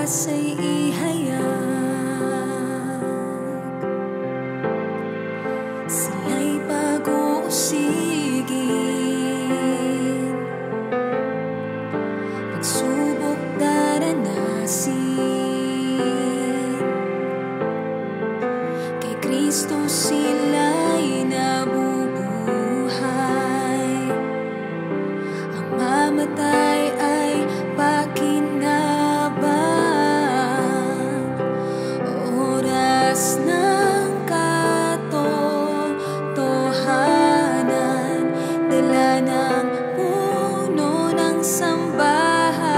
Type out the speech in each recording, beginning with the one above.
pag-asa'y ihayag, sila'y pag-uusigin, pagsubok daranasin, kay Kristo sila'y nabubuhay, ang mamatay ay pakinabang, oras ng katotohanan, dala ng puno ng sambahayan,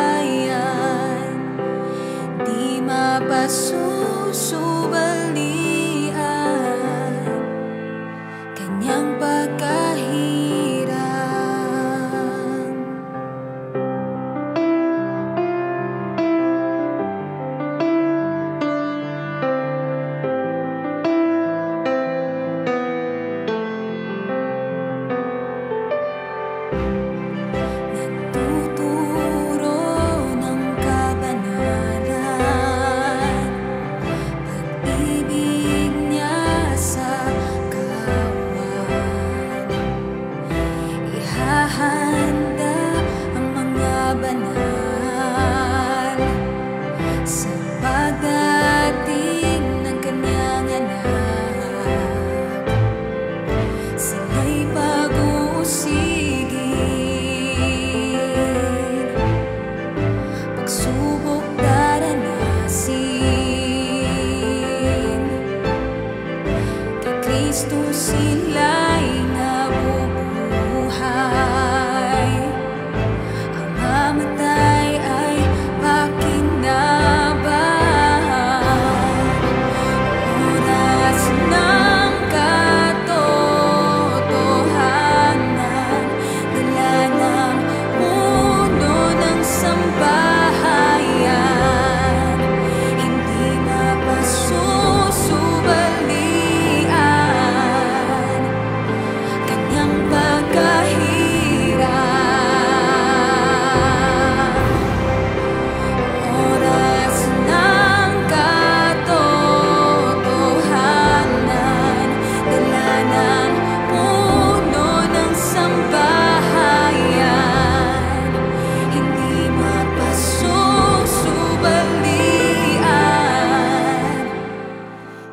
di mapasusubalian, kanyang pagkahirang. Nagtuturo ng kabanalan, pag-ibig niya sa kawan, ihahanda ang mga banal sa pagdating ng kanyang anak. Sila'y pag-uusigin, pagsubok daranasin, kay Kristo sila'y nabubuhay, ang mamatay ay pakinabang, oras ng katotohanan, dala ng puno ng sambahayan, hindi mapasusubalian, kanyang pagkahirang. Oras ng katotohanan, dala ng puno ng sambahayan, hindi mapasusubalian,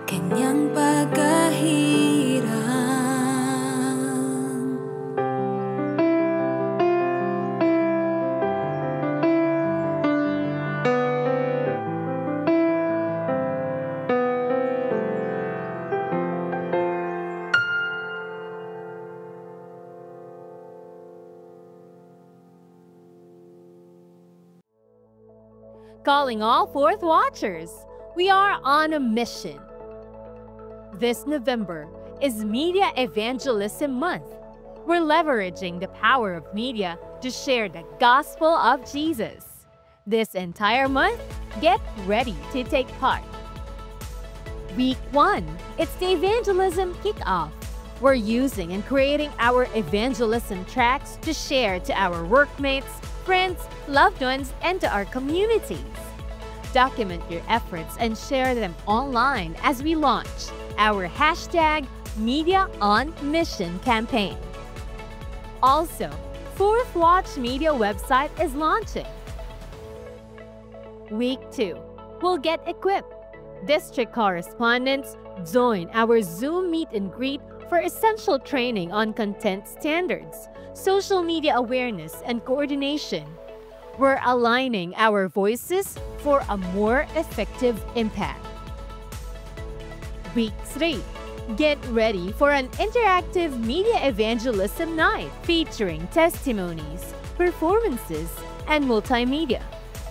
kanyang pagkahirang. Calling all Fourth Watchers, we are on a mission. This November is Media Evangelism Month. We're leveraging the power of media to share the gospel of Jesus. This entire month, get ready to take part. Week 1, it's the Evangelism Kickoff. We're using and creating our evangelism tracks to share to our workmates, friends, loved ones, and to our communities. Document your efforts and share them online as we launch our hashtag Media on Mission campaign. Also, Fourth Watch Media website is launching. Week 2, we'll get equipped. District correspondents join our Zoom meet and greet for essential training on content standards, social media awareness, and coordination. We're aligning our voices for a more effective impact. Week 3, get ready for an interactive media evangelism night featuring testimonies, performances, and multimedia.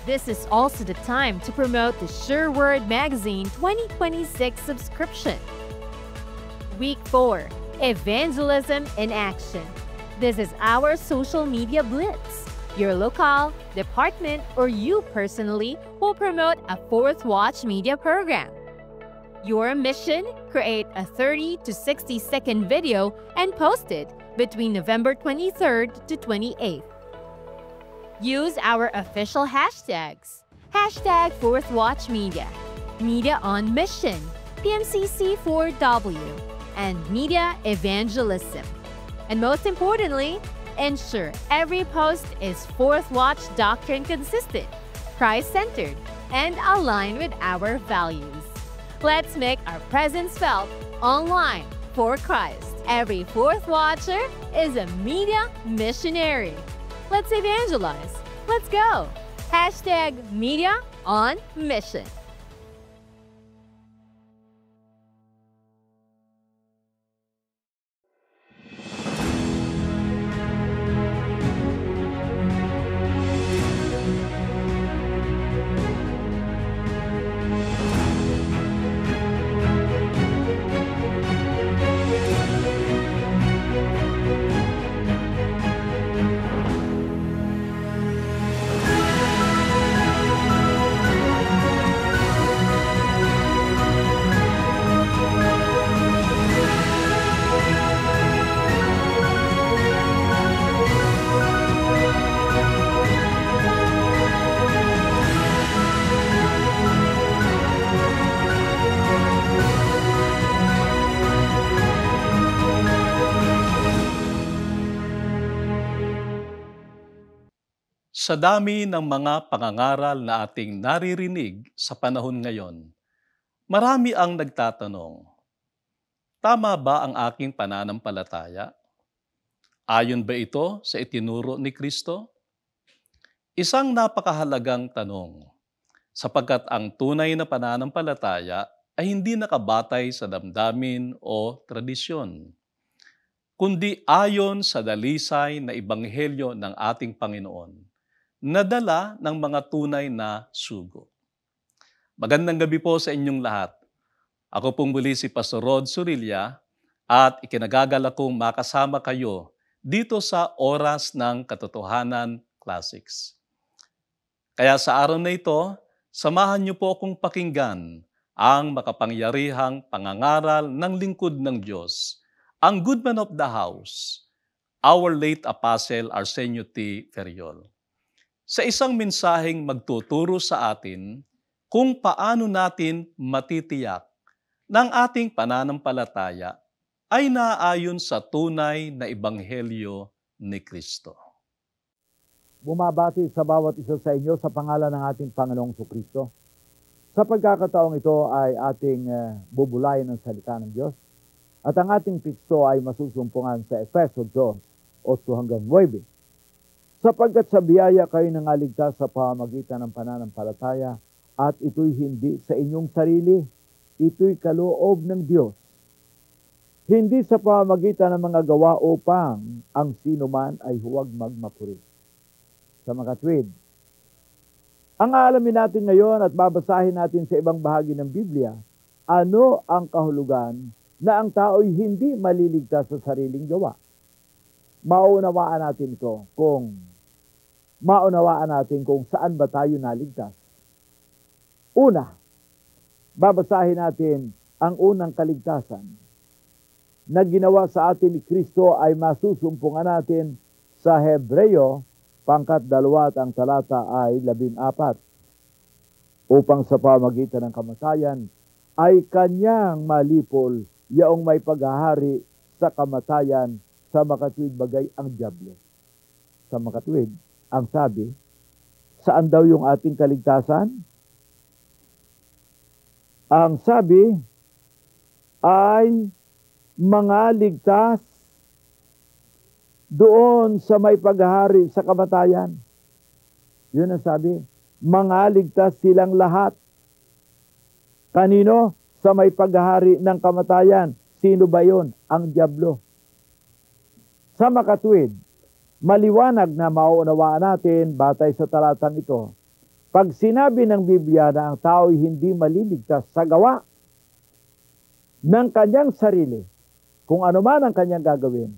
This is also the time to promote the Sure Word Magazine 2026 subscription. Week 4, Evangelism in Action. This is our social media blitz. Your local, department, or you personally will promote a Fourth Watch media program. Your mission? Create a 30 to 60-second video and post it between November 23rd to 28th. Use our official hashtags. Hashtag Fourth Watch Media, Media on Mission, PMCC4W, and Media Evangelism. And most importantly, ensure every post is Fourth Watch doctrine consistent, Christ-centered, and aligned with our values. Let's make our presence felt online for Christ. Every Fourth Watcher is a media missionary. Let's evangelize. Let's go. Hashtag Media on Mission. Sa dami ng mga pangangaral na ating naririnig sa panahon ngayon, marami ang nagtatanong, tama ba ang aking pananampalataya? Ayon ba ito sa itinuro ni Kristo? Isang napakahalagang tanong, sapagkat ang tunay na pananampalataya ay hindi nakabatay sa damdamin o tradisyon, kundi ayon sa dalisay na ebanghelyo ng ating Panginoon, nadala ng mga tunay na sugo. Magandang gabi po sa inyong lahat. Ako pong muli si Pastor Rod Surilla at ikinagagala kong makasama kayo dito sa Oras ng Katotohanan Classics. Kaya sa araw na ito, samahan niyo po akong pakinggan ang makapangyarihang pangangaral ng lingkod ng Diyos, ang good man of the house, our late Apostle Arsenio T. Ferriol, sa isang mensaheng magtuturo sa atin kung paano natin matitiyak ng ating pananampalataya ay naayon sa tunay na ebanghelyo ni Kristo. Bumabati sa bawat isa sa inyo sa pangalan ng ating Panginoong Kristo. Sa pagkakataong ito ay ating bubulayan ng salita ng Diyos at ang ating teksto ay masusumpungan sa Efeso 2:8-9. Sapagkat sa biyaya kayo nangaligtas sa pamamagitan ng pananampalataya at ito'y hindi sa inyong sarili, ito'y kaloob ng Diyos. Hindi sa pamamagitan ng mga gawa upang ang sinuman ay huwag magmapuri. Sa makatwid, ang aalamin natin ngayon at babasahin natin sa ibang bahagi ng Biblia, ano ang kahulugan na ang tao'y hindi maliligtas sa sariling gawa. Maunawaan natin ito kung saan ba tayo naligtas. Una, babasahin natin ang unang kaligtasan na ginawa sa atin ni Kristo ay masusumpungan natin sa Hebreo 2 ang talata ay 14. Upang sa pamagitan ng kamatayan ay kanyang malipol yaong may paghahari sa kamatayan, sa makatwid bagay ang dyablo. Sa makatwid, ang sabi, saan daw yung ating kaligtasan? Ang sabi ay mga ligtas doon sa may paghahari sa kamatayan. Yun ang sabi, mga ligtas silang lahat. Kanino? Sa may paghahari ng kamatayan. Sino ba yun? Ang dyablo. Sa makatwid, maliwanag na mauunawaan natin batay sa talatang ito. Pag sinabi ng Biblia na ang tao'y hindi maliligtas sa gawa ng kanyang sarili, kung ano man ang kanyang gagawin,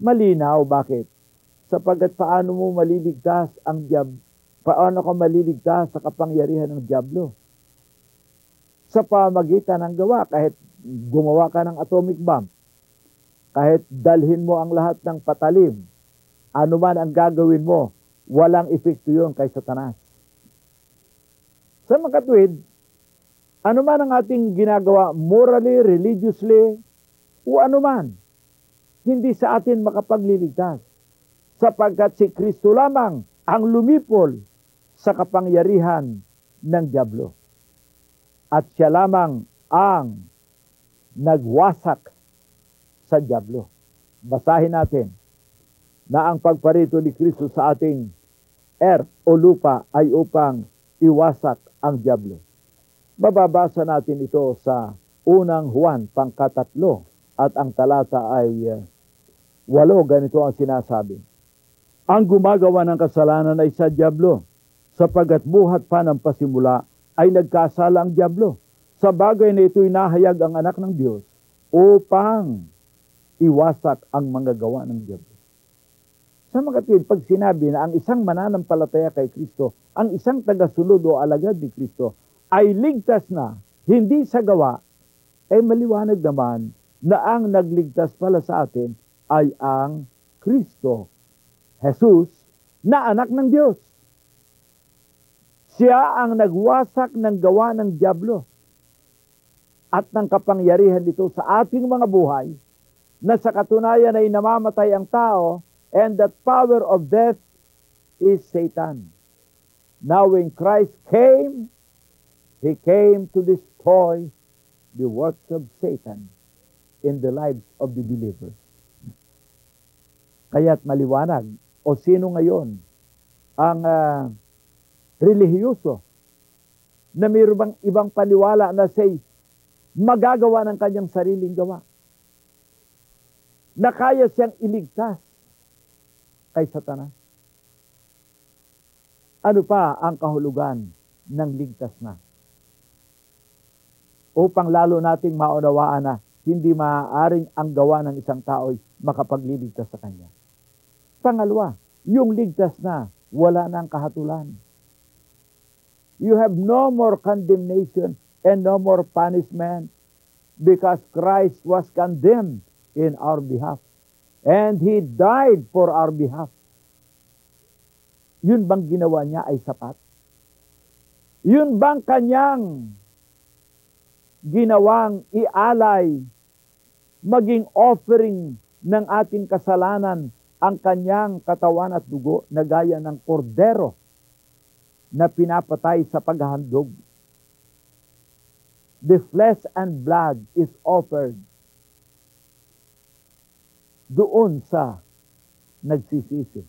malinaw. Bakit? Sapagkat paano mo maliligtas paano ka maliligtas sa kapangyarihan ng dyablo? Sa pamagitan ng gawa, kahit gumawa ka ng atomic bomb, kahit dalhin mo ang lahat ng patalim, ano man ang gagawin mo, walang epekto yun kay Satanas. Sa mga katuwid, ano man ang ating ginagawa morally, religiously, o ano man, hindi sa atin makapagliligtas. Sapagkat si Kristo lamang ang lumipol sa kapangyarihan ng dyablo. At siya lamang ang nagwasak sa dyablo. Basahin natin na ang pagparito ni Kristo sa ating earth o lupa ay upang iwasak ang dyablo. Mababasa natin ito sa unang Juan, pangkatatlo, at ang talata ay 8, ganito ang sinasabi. Ang gumagawa ng kasalanan ay sa dyablo, sapagkat buhat pa ng pasimula ay nagkasala ang dyablo. Sa bagay na ito'y nahayag ang anak ng Diyos upang iwasak ang mga gawa ng dyablo. Sa mga kapatid, pag sinabi na ang isang mananampalataya kay Kristo, ang isang tagasunod o alagad ni Kristo, ay ligtas na, hindi sa gawa, ay maliwanag naman na ang nagligtas pala sa atin ay ang Kristo, Jesus, na anak ng Diyos. Siya ang nagwasak ng gawa ng dyablo at ng kapangyarihan nito sa ating mga buhay, na sa katunayan ay namamatay ang tao, and that power of death is Satan. Now when Christ came, He came to destroy the works of Satan in the lives of the believers. Kaya't maliwanag, o sino ngayon ang relihiyoso na mayroon bang ibang paniwala na siya'y magagawa ng kanyang sariling gawa, na kaya siyang iligtas kay Satanas? Ano pa ang kahulugan ng ligtas na? Upang lalo nating maunawaan na hindi maaaring ang gawa ng isang tao'y makapagliligtas sa kanya. Pangalawa, yung ligtas na, wala nang kahatulan. You have no more condemnation and no more punishment because Christ was condemned in our behalf. And He died for our behalf. Yun bang ginawa niya ay sapat? Yun bang kanyang ginawang ialay, maging offering ng ating kasalanan, ang kanyang katawan at dugo na gaya ng kordero na pinapatay sa paghahandog? The flesh and blood is offered doon sa nagsisisi.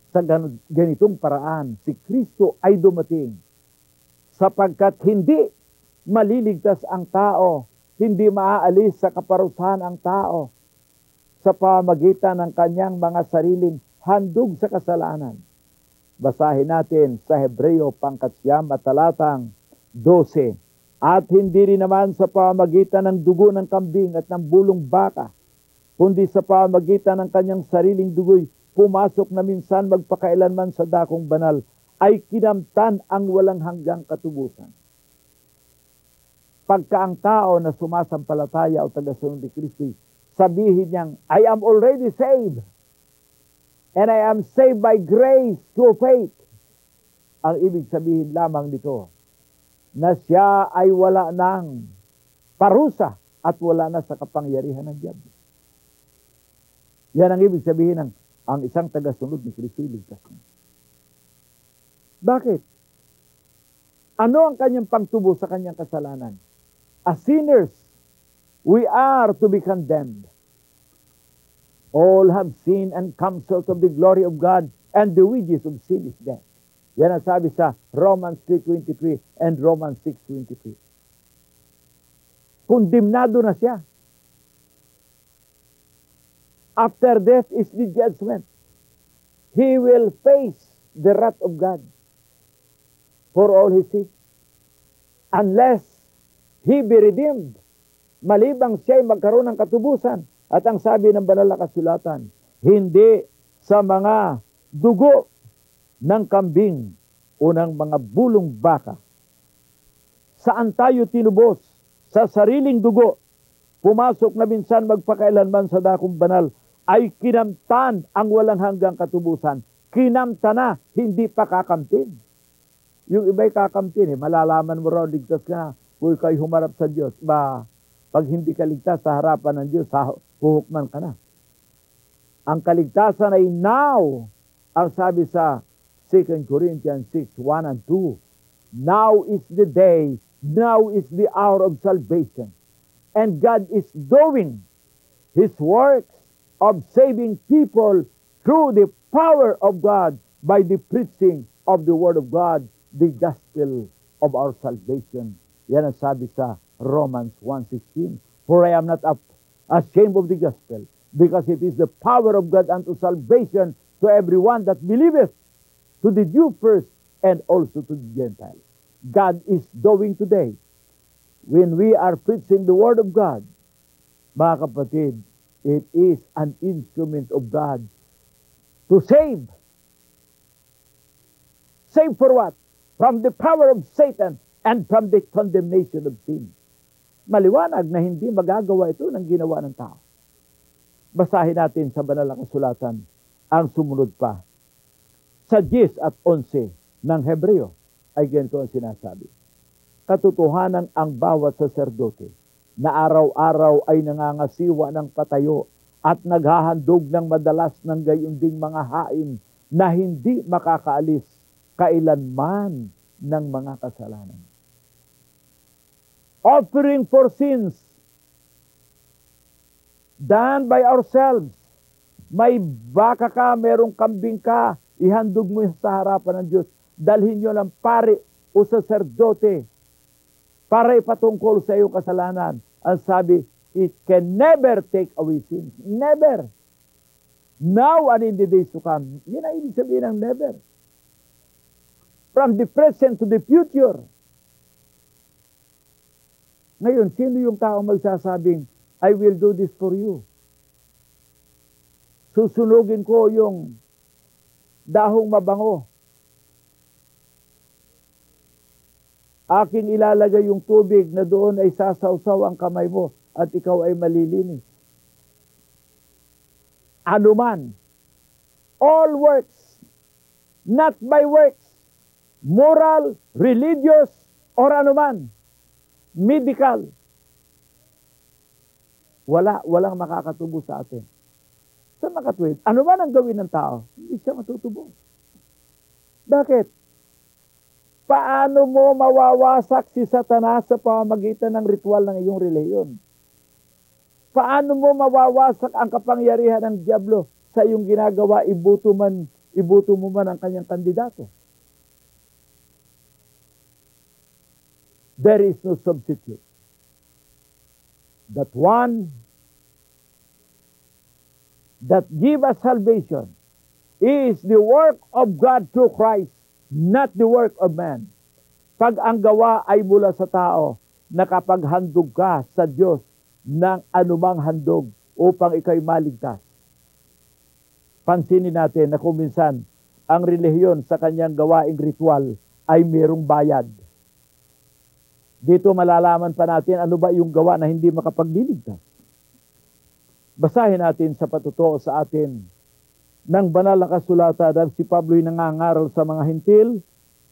Sa ganitong paraan, si Kristo ay dumating sapagkat hindi maliligtas ang tao, hindi maaalis sa kaparusahan ang tao sa pamamagitan ng kanyang mga sariling handog sa kasalanan. Basahin natin sa Hebreo pangkasyam at talatang 12. At hindi rin naman sa pamamagitan ng dugo ng kambing at ng bulong baka, kundi sa pamamagitan ng kanyang sariling dugo'y pumasok na minsan magpakailanman sa dakong banal, ay kinamtan ang walang hanggang katubusan. Pagka ang tao na sumasampalataya o tagasunod ni Kristo, sabihin niyang, I am already saved, and I am saved by grace through faith. Ang ibig sabihin lamang nito, na siya ay wala ng parusa at wala na sa kapangyarihan ng diablo. Yan ang ibig sabihin ng ang isang tagasunod ni Kristo ligtas na. Bakit? Ano ang kanyang pangtubo sa kanyang kasalanan? As sinners, we are to be condemned. All have sinned and come short of the glory of God, and the wages of sin is death. Yan ang sabi sa Romans 3:23 and Romans 6:23. Kondemnado na siya. After death is the judgment. He will face the wrath of God for all his sins. Unless he be redeemed. Malibang siya'y magkaroon ng katubusan. At ang sabi ng banal na kasulatan, hindi sa mga dugo ng kambing o ng mga bulong baka. Saan tayo tinubos? Sa sariling dugo. Pumasok na minsan magpakailanman sa dakong banal, ay kinamtan ang walang hanggang katubusan. Kinamta na, hindi pa kakamtin. Yung iba'y kakamtin malalaman mo raw ligtas ka na kung ikaw'y humarap sa Diyos. Pag hindi ka ligtas sa harapan ng Diyos, huhukman ka na. Ang kaligtasan ay now. Ang sabi sa 2 Corinthians 6, 1 and 2, now is the day, now is the hour of salvation. And God is doing His works of saving people through the power of God by the preaching of the Word of God, the gospel of our salvation. Yan ang sabi sa Romans 1:16. For I am not ashamed of the gospel, because it is the power of God unto salvation to everyone that believeth, to the Jew first, and also to the Gentile. God is doing today, when we are preaching the Word of God, mga kapatid, it is an instrument of God to save. Save for what? From the power of Satan and from the condemnation of sin. Maliwanag na hindi magagawa ito ng ginawa ng tao. Basahin natin sa banal na kasulatan ang sumunod pa. Sa 10 at 11 ng Hebreo ay ganito ang sinasabi. Katotohanan ang bawat saserdote na araw-araw ay nangangasiwa ng patayo at naghahandog ng madalas ng gayon ding mga hain na hindi makakaalis kailanman ng mga kasalanan. Offering for sins done by ourselves. May baka ka, merong kambing ka, ihandog mo sa harapan ng Diyos. Dalhin nyo ng pari o saserdote para ipatungkol sa iyong kasalanan. Ang sabi, it can never take away sins. Never. Now and in the days to come. Yan ang ibig sabihin ng never. From the present to the future. Ngayon, sino yung tao magsasabing, I will do this for you? Susunugin ko yung dahong mabango. Aking ilalagay yung tubig na doon ay sasawsaw ang kamay mo at ikaw ay malilinis. Anuman, all works, not by works, moral, religious, or anuman, medical, walang makakatubo sa atin. Sa makatwid, anuman ang gawin ng tao, hindi siya matutubo. Bakit? Paano mo mawawasak si Satanas sa pamamagitan ng ritual ng iyong reliyon? Paano mo mawawasak ang kapangyarihan ng Diablo sa iyong ginagawa, ibuto mo man ang kanyang kandidato? There is no substitute. That one that give us salvation is the work of God through Christ, not the work of man. Pag ang gawa ay mula sa tao, nakapaghandog ka sa Diyos ng anumang handog upang ikaw'y maligtas. Pansinin natin na kung minsan ang relihiyon sa kanyang gawaing ritual ay mayroong bayad. Dito malalaman pa natin ano ba yung gawa na hindi makapagliligtas. Basahin natin sa patutuo sa atin ng banal na kasulatan dahil si Pablo'y nangangaral sa mga hintil.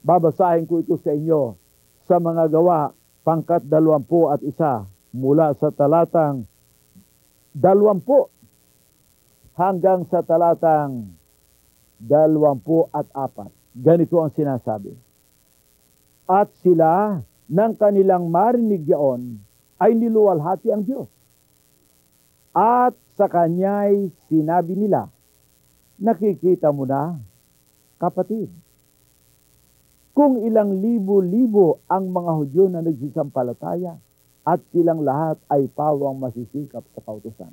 Babasahin ko ito sa inyo sa mga gawa pangkat 21 mula sa talatang 20 hanggang sa talatang 24. Ganito ang sinasabi. At sila nang kanilang marinig yaon ay niluwalhati ang Diyos. At sa Kanya'y sinabi nila, nakikita mo na, kapatid, kung ilang libo-libo ang mga Hudyo na nagsisampalataya at silang lahat ay pawang masisikap sa kautusan.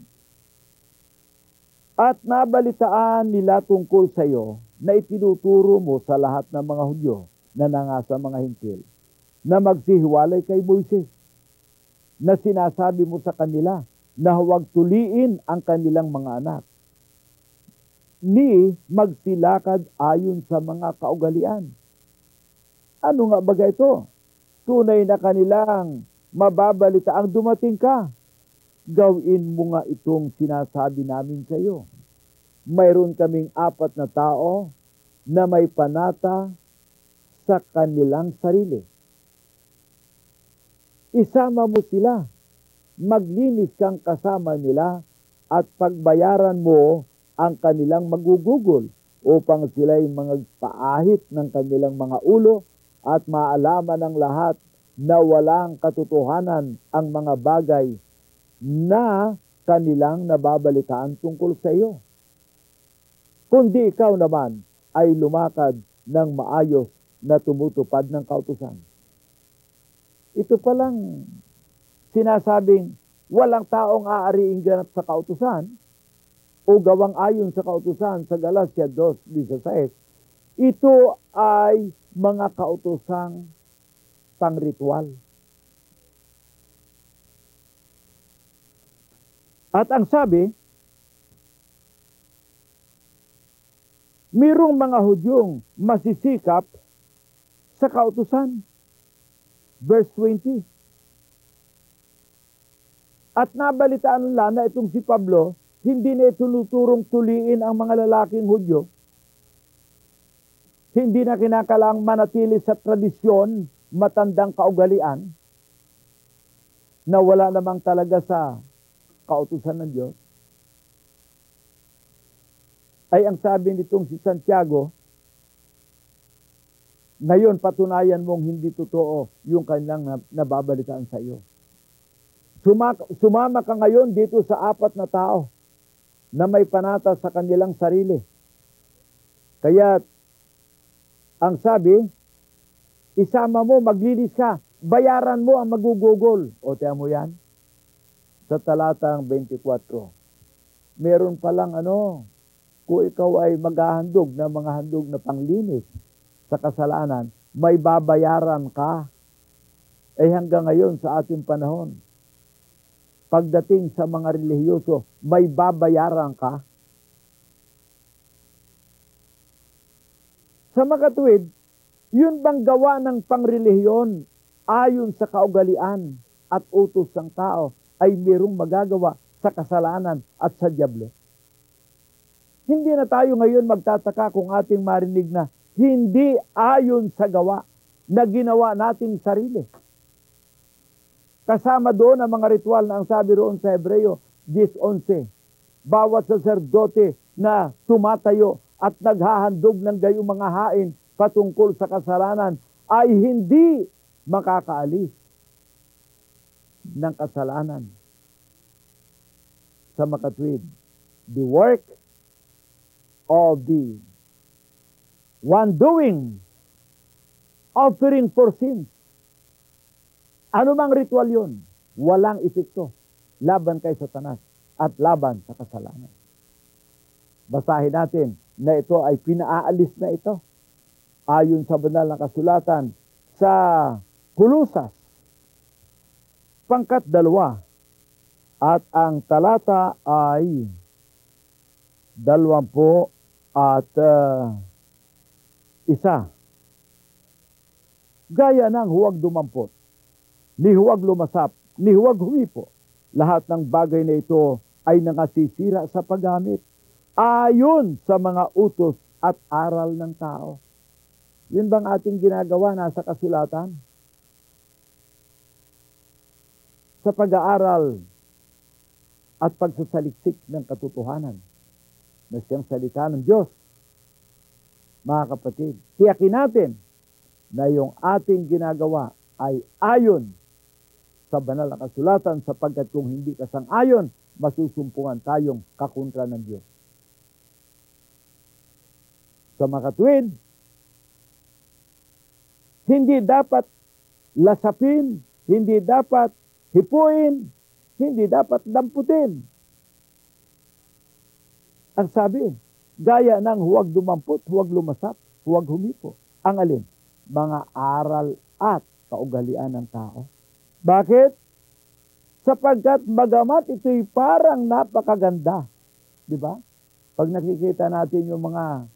At nabalitaan nila tungkol sa iyo na itinuturo mo sa lahat ng mga Hudyo na nangasa mga hintil na magsihiwalay kay Moises, na sinasabi mo sa kanila na huwag tuliin ang kanilang mga anak, ni magsilakad ayon sa mga kaugalian. Ano nga ba ito? Tunay na kanilang mababalita ang dumating ka. Gawin mo nga itong sinasabi namin sa iyo. Mayroon kaming 4 na tao na may panata sa kanilang sarili. Isama mo sila, maglinis kang kasama nila at pagbayaran mo ang kanilang magugugol upang sila'y magpaahit ng kanilang mga ulo at maalaman ng lahat na walang katotohanan ang mga bagay na kanilang nababalitaan tungkol sa iyo. Kundi ikaw naman ay lumakad ng maayos na tumutupad ng kautusan. Ito palang sinasabing walang taong aariing ganap sa kautusan o gawang ayon sa kautusan sa Galatia 2:16. Ito ay mga kautusang pangritual. At ang sabi, mayroong mga Hudyong masisikap sa kautusan. Verse 20. At nabalitaan nila na itong si Pablo, hindi na tunuturong tuliin ang mga lalaking Hudyo. Hindi na kinakalang manatili sa tradisyon, matandang kaugalian, na wala namang talaga sa kautusan ng Diyos. Ay ang sabi nitong si Santiago, ngayon patunayan mong hindi totoo yung kanilang nababalitaan sa iyo. Sumama ka ngayon dito sa 4 na tao na may panata sa kanilang sarili. Kaya ang sabi, isama mo, maglinis ka, bayaran mo ang magugugol. O tiyan mo yan? Sa talatang 24. Meron palang kung ikaw ay maghahandog ng mga handog na panglinis sa kasalanan, may babayaran ka. Eh hanggang ngayon sa ating panahon, pagdating sa mga relihiyoso, may babayaran ka. Sa makatuwid, yun bang gawa ng pangrelihiyon ayon sa kaugalian at utos ng tao ay mayroong magagawa sa kasalanan at sa dyablo? Hindi na tayo ngayon magtataka kung ating marinig na hindi ayon sa gawa na ginawa nating sarili. Kasama doon ang mga ritual na ang sabi roon sa Hebreo 10:11. Bawat saserdote na tumatayo at naghahandog ng gayong mga hain patungkol sa kasalanan ay hindi makakaalis ng kasalanan. Sa makatwid, the work of the one doing offering for sins. Ano mang ritual yun, walang epekto laban kay Satanas at laban sa kasalanan. Basahin natin na ito ay pinaalis na ito ayon sa banal na kasulatan sa Kulusas, pangkat 2, at ang talata ay 20 at 1. Gaya ng huwag dumampot, ni huwag lumasap, ni huwag humipo. Lahat ng bagay na ito ay nangasisira sa paggamit ayon sa mga utos at aral ng tao. Yun bang ating ginagawa nasa kasulatan? Sa pag-aaral at pagsasaliksik ng katotohanan na siyang salita ng Diyos. Mga kapatid, tiyakin natin na yung ating ginagawa ay ayon sa banal na kasulatan, sapagkat kung hindi ka sang-ayon, masusumpungan tayong kakontra ng Diyos. Sa makatwid, hindi dapat lasapin, hindi dapat hipuin, hindi dapat damputin. Ang sabi, gaya ng huwag dumampot, huwag lumasap, huwag humipo. Ang alin? Mga aral at kaugalian ng tao. Bakit? Sapagkat bagamat ito'y parang napakaganda. Di ba? Pag nakikita natin yung mga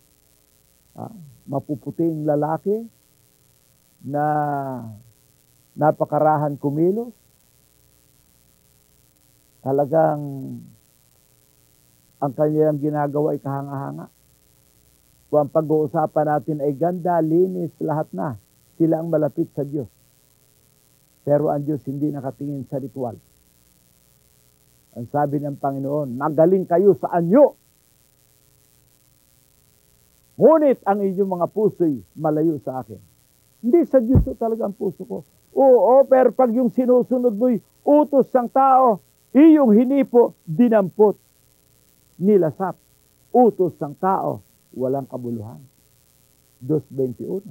mapuputing lalaki na napakarahan kumilos, talagang ang kanilang ginagawa ay kahanga-hanga. Kung ang pag-uusapan natin ay ganda, linis, lahat na, sila ang malapit sa Diyos. Pero ang Diyos hindi nakatingin sa ritual. Ang sabi ng Panginoon, magaling kayo sa anyo. Ngunit ang inyong mga puso'y malayo sa akin. Hindi sa Diyos talaga ang puso ko. Oo, pero pag yung sinusunod mo'y utos ng tao, iyong hinipo, dinampot, nilasap. Utos ng tao, walang kabuluhan. 2:21.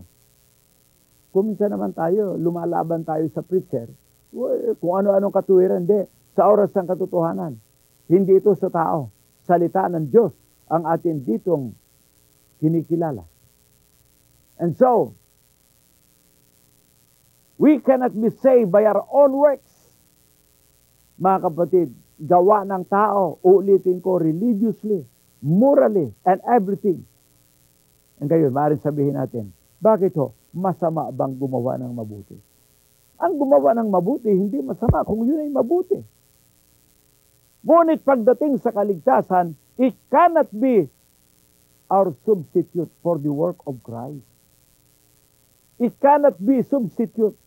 Kung minsan naman tayo, lumalaban tayo sa preacher, kung ano-anong katuwiran, hindi. Sa oras ng katotohanan. Hindi ito sa tao. Salita ng Diyos ang atin ditong kinikilala. And so, we cannot be saved by our own works. Mga kapatid, gawa ng tao, ulitin ko, religiously, morally, and everything. And ngayon, maaaring sabihin natin, bakit ho? Masama bang gumawa ng mabuti? Ang gumawa ng mabuti, hindi masama kung yun ay mabuti. Ngunit pagdating sa kaligtasan, it cannot be our substitute for the work of Christ. It cannot be substitute.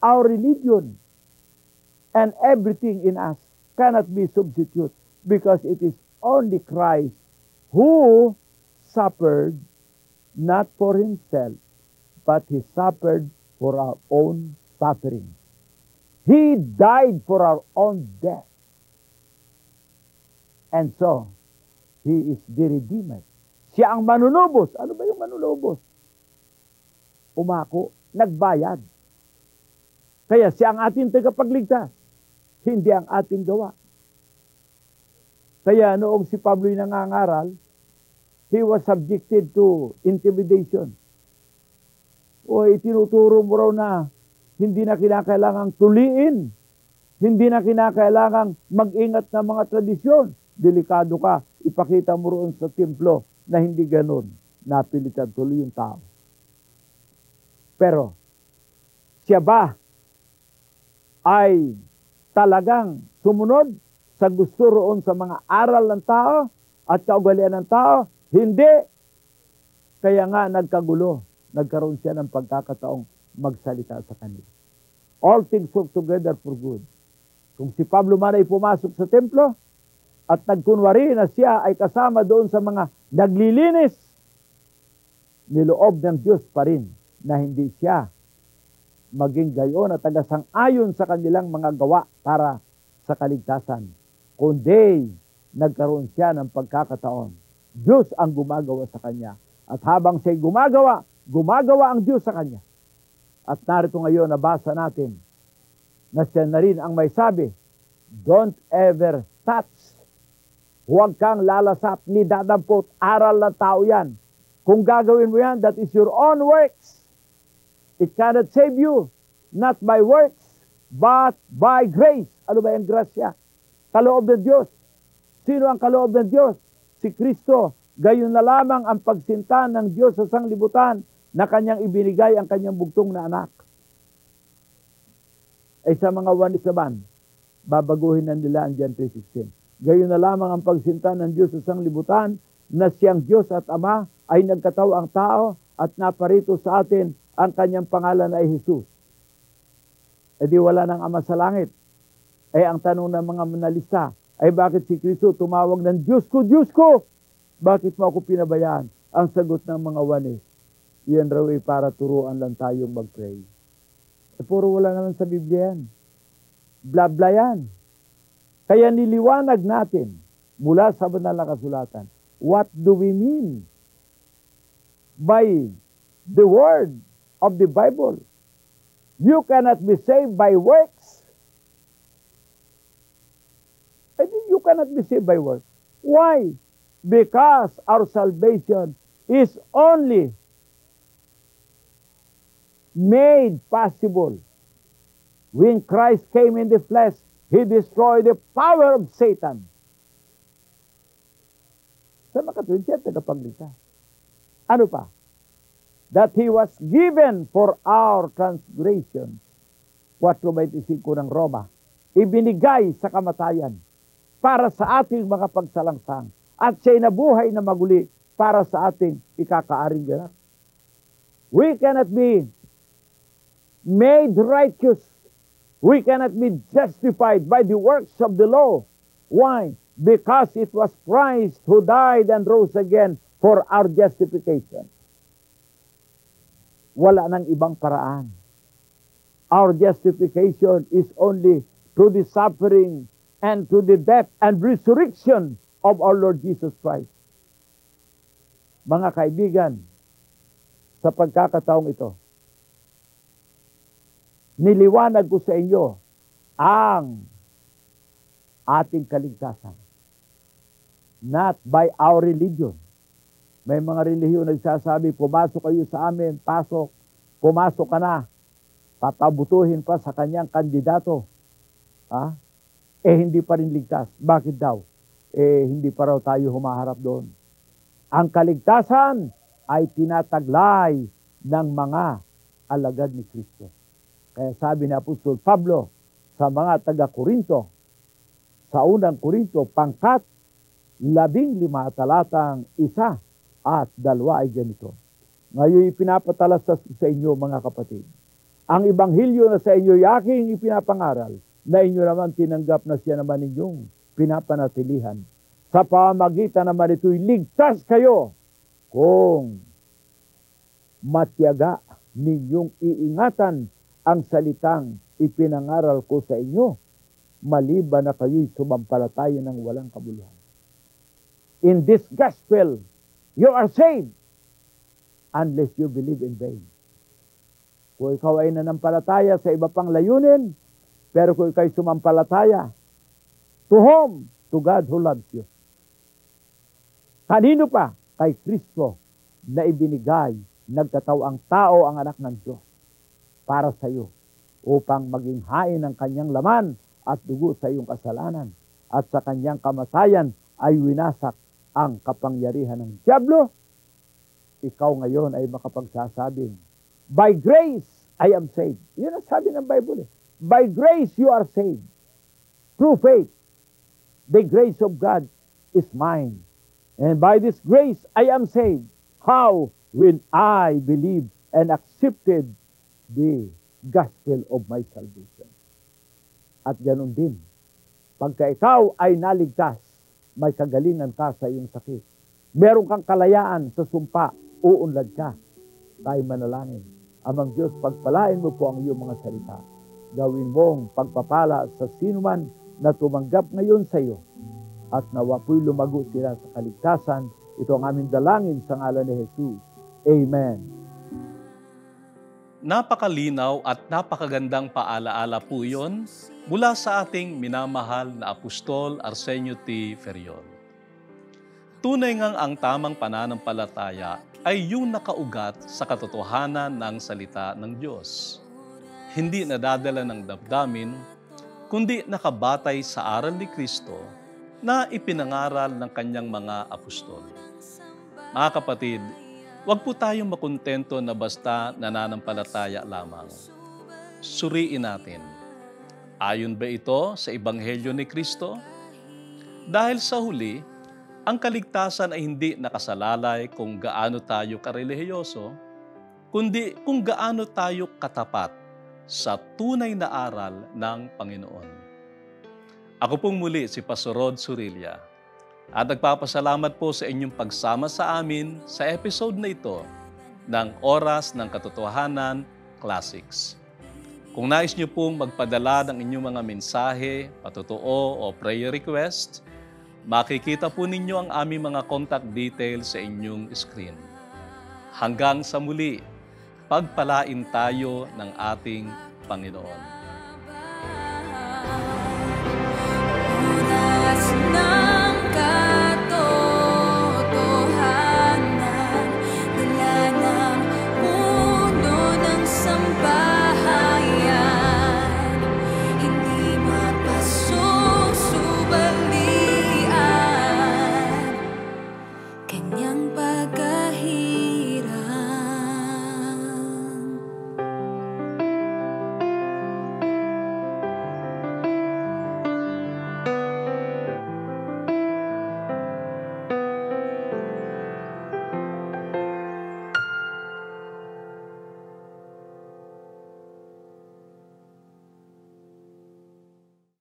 Our religion and everything in us cannot be substitute because it is only Christ who suffered not for himself, but he suffered for our own suffering. He died for our own death. And so, he is the Redeemer. Siya ang manunubos. Ano ba yung manunubos? Umako, nagbayad. Kaya siya ang ating tagapagligtas, hindi ang ating gawa. Kaya noong si Pablo'y nangangaral, he was subjected to intimidation. O itinuturo mo raw na hindi na kinakailangang tuliin, hindi na kinakailangang mag-ingat ng mga tradisyon. Delikado ka, ipakita mo roon sa templo na hindi ganun. Napilitan tuloy yung tao. Pero, siya ba ay talagang sumunod sa gusto roon sa mga aral ng tao at kaugalian ng tao? Hindi. Kaya nga nagkagulo. Nagkaroon siya ng pagkakataong magsalita sa kanila. All things work together for good. Kung si Pablo man ay pumasok sa templo at nagkunwari na siya ay kasama doon sa mga naglilinis, niloob ng Diyos pa rin na hindi siya maging gayon at tagasang-ayon sa kanilang mga gawa para sa kaligtasan. Kundi nagkaroon siya ng pagkakataon. Diyos ang gumagawa sa kanya. At habang siya'y gumagawa ang Diyos sa kanya. At narito ngayon, nabasa natin na siya na rin ang may sabi, don't ever touch. Huwag kang lalasap ni dadampot. Aral ng tao yan. Kung gagawin mo yan, that is your own works. It cannot save you. Not by works, but by grace. Ano ba yung grasya? Kaloob ng Diyos. Sino ang kaloob ng Diyos? Si Kristo. Gayon na lamang ang pagsinta ng Diyos sa sanglibutan na kanyang ibinigay ang kanyang bugtong na anak. Ay sa mga wanis naman, babaguhin na nila ang John 3:16. Gayon na lamang ang pagsinta ng Diyos sa sanglibutan na siyang Diyos at Ama ay nagkatao ang tao at naparito sa atin ang kanyang pangalan ay Jesus. E di wala ng Ama sa langit. Eh ang tanong ng mga manalista ay bakit si Kristo tumawag ng Diyos ko, bakit mo ako pinabayaan? Ang sagot ng mga wanis, yan raw ay para turuan lang tayong mag-pray. Eh puro wala naman sa Biblia yan. Bla-bla yan. Kaya niliwanag natin mula sa banal na kasulatan, what do we mean by the word of the Bible? You cannot be saved by works. I think you cannot be saved by works. Why? Because our salvation is only made possible when Christ came in the flesh. He destroyed the power of Satan. Sa makatuwid siya, tagapagligtas. Ano pa? That He was given for our transgression. 4:25 ng Roma. Ibinigay sa kamatayan para sa ating mga pagsalangsang. At siya'y nabuhay na maguli para sa ating ikakaaring ganap. We cannot be made righteous. We cannot be justified by the works of the law. Why? Because it was Christ who died and rose again for our justification. Wala nang ibang paraan. Our justification is only through the suffering and through the death and resurrection of our Lord Jesus Christ. Mga kaibigan, sa pagkakataong ito, niliwanag ko sa inyo ang ating kaligtasan. Not by our religion. May mga relihiyon nagsasabi, pumasok kayo sa amin, pasok, pumasok ka na, patabutuhin pa sa kanyang kandidato. Hindi pa rin ligtas. Bakit daw? Hindi pa raw tayo humaharap doon. Ang kaligtasan ay tinataglay ng mga alagad ni Kristo. Kaya sabi ni Apostol Pablo sa mga taga-Korinto, sa unang Korinto, pangkat 15 talatang 1 at 2 ay ganito. Ngayon ipinapatalas sa inyo mga kapatid. Ang Ebanghelyo na sa inyo ay aking ipinapangaral, na inyo naman tinanggap na siya naman inyong pinapanatilihan. Sa pamamagitan naman ito'y ligtas kayo kung matyaga ninyong iingatan ang salitang ipinangaral ko sa inyo, maliban na kayo'y sumampalataya ng walang kabuluhan. In this gospel, you are saved unless you believe in vain. Kung ikaw ay nanampalataya sa iba pang layunin, pero kung ikaw ay sumampalataya, to whom? To God who loves you. Kanino pa? Kay Kristo na ibinigay, nagkataw ang tao, ang anak ng Diyos, para sa iyo, upang maging hain ng kanyang laman at dugo sa iyong kasalanan. At sa kanyang kamatayan ay winasak ang kapangyarihan ng dyablo. Ikaw ngayon ay makapagsasabing, by grace I am saved. Yun ang sabi ng Bible. By grace you are saved. Through faith. The grace of God is mine. And by this grace I am saved. How? When I believe and accepted the gospel of my salvation. At ganun din, pagka ikaw ay naligtas, may kagalingan ka sa iyong sakit. Meron kang kalayaan sa sumpa, uunlad ka. Tayo manalangin. Amang Diyos, pagpalain mo po ang iyong mga salita. Gawin mong pagpapala sa sinuman na tumanggap ngayon sa iyo. At nawa po'y lumago sila sa kaligtasan. Ito ang aming dalangin sa ngalan ni Jesus. Amen. Napakalinaw at napakagandang paalaala po yun mula sa ating minamahal na Apostol Arsenio T. Ferriol. Tunay ngang ang tamang pananampalataya ay yung nakaugat sa katotohanan ng salita ng Diyos. Hindi nadadala ng damdamin, kundi nakabatay sa aral ni Kristo na ipinangaral ng kanyang mga apostol. Mga kapatid, huwag po tayong makontento na basta nananampalataya lamang. Suriin natin, ayon ba ito sa Ebanghelyo ni Kristo? Dahil sa huli, ang kaligtasan ay hindi nakasalalay kung gaano tayo karelihiyoso, kundi kung gaano tayo katapat sa tunay na aral ng Panginoon. Ako pong muli si Pastor Rod Surilla at nagpapasalamat po sa inyong pagsama sa amin sa episode na ito ng Oras ng Katotohanan Classics. Kung nais niyo pong magpadala ng inyong mga mensahe, patotoo o prayer request, makikita po ninyo ang aming mga contact details sa inyong screen. Hanggang sa muli, pagpalain tayo ng ating Panginoon.